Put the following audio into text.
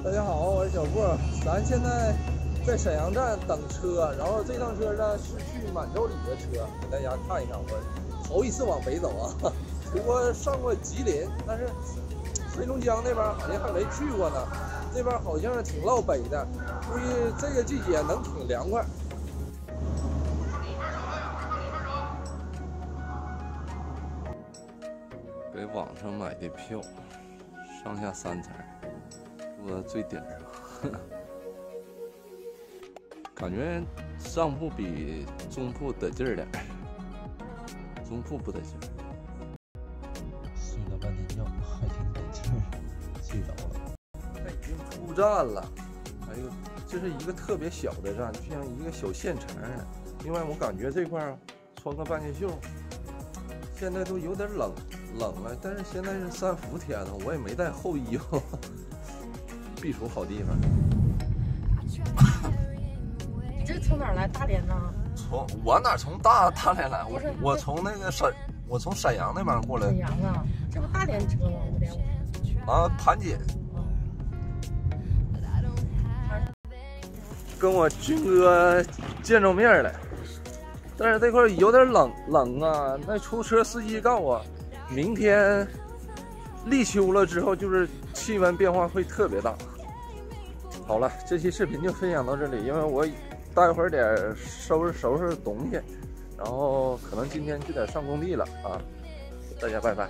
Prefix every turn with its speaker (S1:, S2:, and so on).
S1: 大家好，我是小布。咱现在在沈阳站等车，然后这趟车呢是去满洲里的车，给大家看一看。我头一次往北走啊，不过上过吉林，但是黑龙江那边好像还没去过呢。这边好像是挺落北的，估计这个季节能挺凉快。给网上买的票，上下3层。 坐在最顶上，感觉上铺比中铺得劲儿点，中铺不得劲儿。睡了半天觉，还挺得劲儿，睡着了。它已经出站了，哎呦，这是一个特别小的站，就像一个小县城。另外，我感觉这块穿个半截袖，现在都有点冷了，但是现在是3伏天了，我也没带厚衣服。 避暑好地方。
S2: 你这从哪儿来？大连呢？
S1: 我哪从大连来？我从那个我从沈阳那边过来。
S2: 沈阳啊，这不大连车吗？5.5。
S1: 啊，盘锦。跟我军哥见着面了，但是这块有点冷啊。那出租车司机告诉我，明天立秋了之后，就是气温变化会特别大。 好了，这期视频就分享到这里，因为我待会儿得收拾东西，然后可能今天就得上工地了啊，大家拜拜。